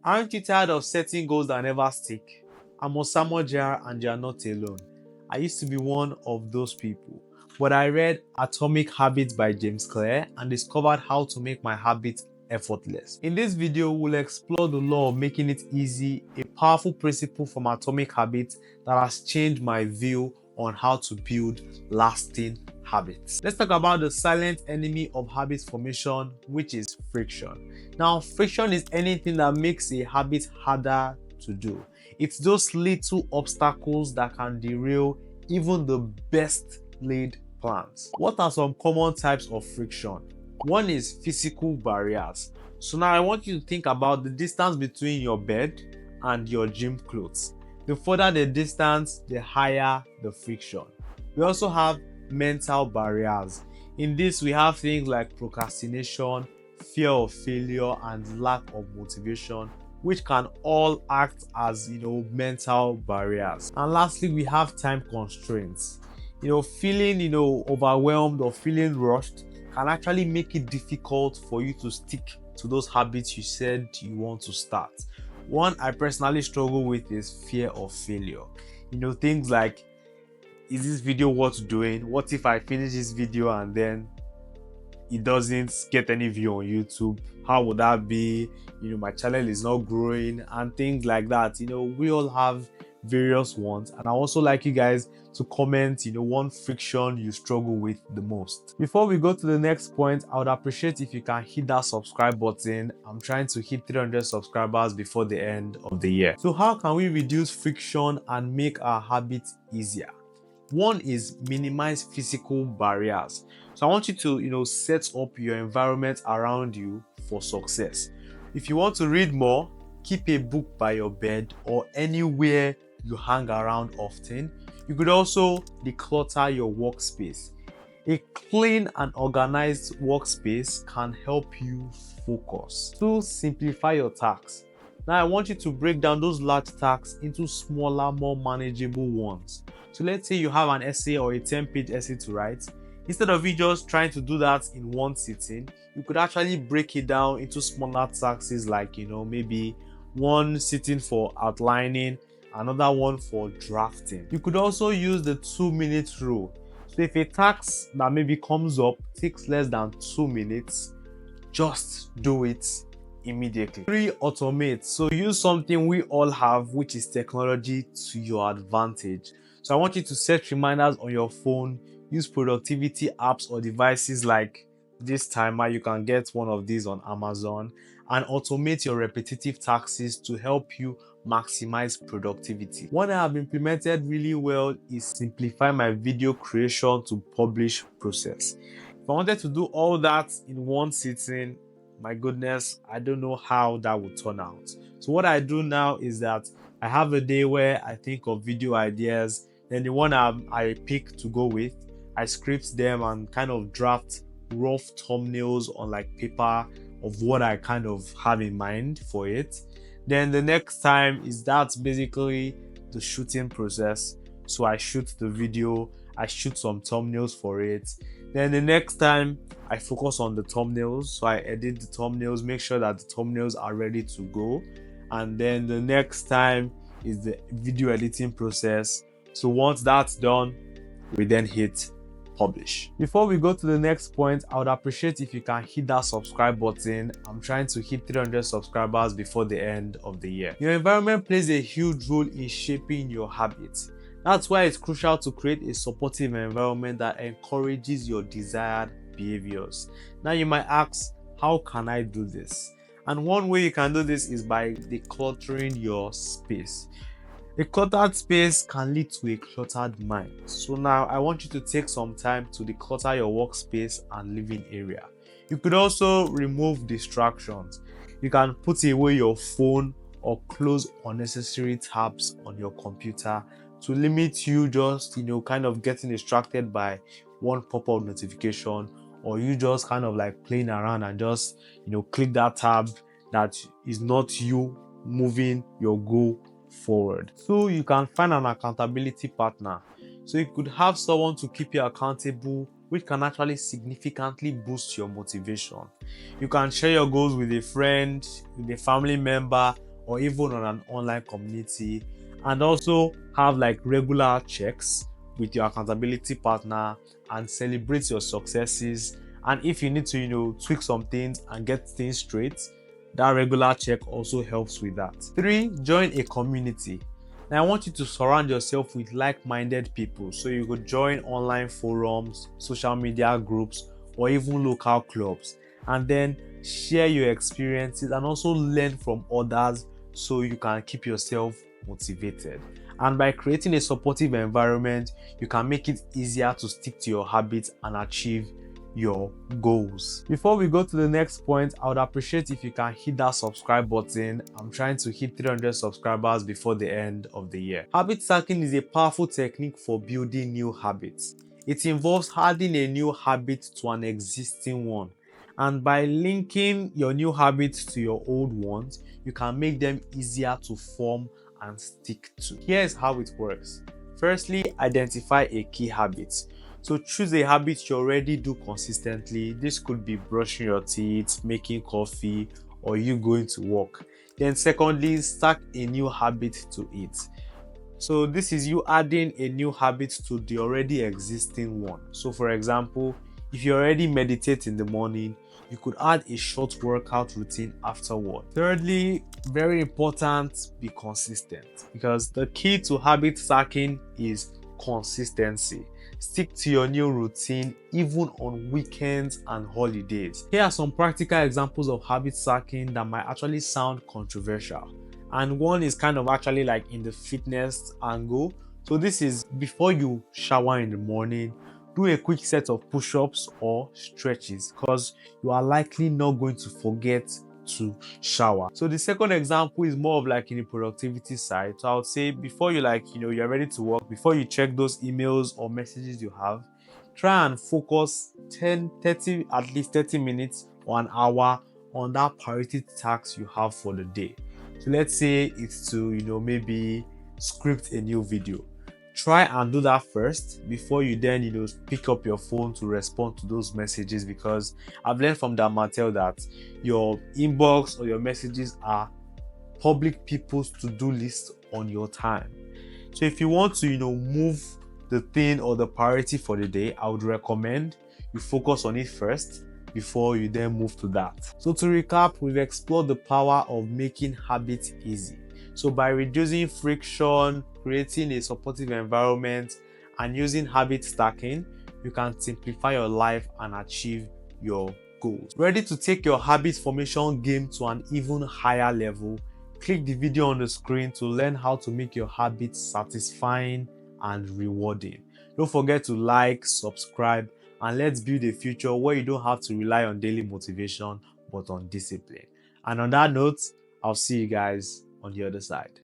Aren't you tired of setting goals that never stick? I'm Osamor and you're not alone. I used to be one of those people, but I read Atomic Habits by James Clear and discovered how to make my habits effortless. In this video, we'll explore the law of making it easy, a powerful principle from Atomic Habits that has changed my view on how to build lasting habits. Let's talk about the silent enemy of habit formation, which is friction. Now, friction is anything that makes a habit harder to do. It's those little obstacles that can derail even the best laid plans. What are some common types of friction? One is physical barriers. So now I want you to think about the distance between your bed and your gym clothes. The further the distance, the higher the friction. We also have mental barriers. In this, we have things like procrastination, fear of failure, and lack of motivation, which can all act as mental barriers. And lastly, we have time constraints. Feeling overwhelmed or feeling rushed can actually make it difficult for you to stick to those habits you said you want to start. One I personally struggle with is fear of failure. Things like, is this video worth doing? What if I finish this video and then it doesn't get any view on YouTube? How would that be? My channel is not growing and things like that. We all have various ones, and I also like you guys to comment one friction you struggle with the most. Before we go to the next point, I would appreciate if you can hit that subscribe button. I'm trying to hit 300 subscribers before the end of the year. So how can we reduce friction and make our habits easier? One is minimize physical barriers. So I want you to set up your environment around you for success. If you want to read more, keep a book by your bed or anywhere you hang around often. You could also declutter your workspace. A clean and organized workspace can help you focus. Two, simplify your tasks. Now I want you to break down those large tasks into smaller, more manageable ones. So let's say you have an essay or a 10-page essay to write. Instead of you just trying to do that in one sitting, you could actually break it down into smaller tasks like, maybe one sitting for outlining, another one for drafting. You could also use the 2-minute rule. So if a task that maybe comes up takes less than 2 minutes, just do it immediately. 3, automate. So use something we all have, which is technology, to your advantage. So I want you to set reminders on your phone, use productivity apps or devices like this timer. You can get one of these on Amazon, and automate your repetitive tasks to help you maximize productivity. One I have implemented really well is simplify my video creation to publish process. If I wanted to do all that in one sitting, my goodness, I don't know how that would turn out. So what I do now is that I have a day where I think of video ideas, then the one I pick to go with, I script them and kind of draft rough thumbnails on like paper of what I kind of have in mind for it. Then the next time is that's basically the shooting process. So I shoot the video, I shoot some thumbnails for it. Then the next time I focus on the thumbnails. So I edit the thumbnails, make sure that the thumbnails are ready to go. And then the next time is the video editing process. So once that's done, we then hit publish. Before we go to the next point, I would appreciate if you can hit that subscribe button. I'm trying to hit 300 subscribers before the end of the year. Your environment plays a huge role in shaping your habits. That's why it's crucial to create a supportive environment that encourages your desired behaviors. Now you might ask, how can I do this? And one way you can do this is by decluttering your space. A cluttered space can lead to a cluttered mind. So now I want you to take some time to declutter your workspace and living area. You could also remove distractions. You can put away your phone or close unnecessary tabs on your computer to limit you just kind of getting distracted by one pop-up notification, or you just kind of like playing around and just click that tab that is not you moving your goal forward. So you can find an accountability partner. So you could have someone to keep you accountable, which can actually significantly boost your motivation. You can share your goals with a friend, with a family member, or even on an online community, and also have like regular checks with your accountability partner and celebrate your successes. And if you need to, tweak some things and get things straight, that regular check also helps with that. 3, join a community. Now I want you to surround yourself with like-minded people. So you could join online forums, social media groups, or even local clubs, and then share your experiences and also learn from others so you can keep yourself motivated. And by creating a supportive environment, you can make it easier to stick to your habits and achieve your goals. Before we go to the next point, I would appreciate if you can hit that subscribe button. I'm trying to hit 300 subscribers before the end of the year. Habit stacking is a powerful technique for building new habits. It involves adding a new habit to an existing one. And by linking your new habits to your old ones, you can make them easier to form and stick to. Here's how it works. Firstly, identify a key habit. So choose a habit you already do consistently. This could be brushing your teeth, making coffee, or you going to work. Then secondly, stack a new habit to it. So this is you adding a new habit to the already existing one. So for example, if you already meditate in the morning, you could add a short workout routine afterward. Thirdly, very important, be consistent, because the key to habit stacking is consistency. Stick to your new routine even on weekends and holidays. Here are some practical examples of habit stacking that might actually sound controversial. And one is kind of actually like in the fitness angle. So this is before you shower in the morning, do a quick set of push-ups or stretches, because you are likely not going to forget to shower. So the second example is more of like in the productivity side. So I would say before you you're ready to work, before you check those emails or messages you have, try and focus 30 at least 30 minutes or an hour on that priority task you have for the day. So let's say it's to maybe script a new video. Try and do that first before you then pick up your phone to respond to those messages, because I've learned from that Mattel that your inbox or your messages are public people's to-do list on your time. So if you want to move the thing or the priority for the day, I would recommend you focus on it first before you then move to that. So to recap, we've explored the power of making habits easy. So by reducing friction, creating a supportive environment, and using habit stacking, you can simplify your life and achieve your goals. Ready to take your habit formation game to an even higher level? Click the video on the screen to learn how to make your habits satisfying and rewarding. Don't forget to like, subscribe, and let's build a future where you don't have to rely on daily motivation but on discipline. And on that note, I'll see you guys on the other side.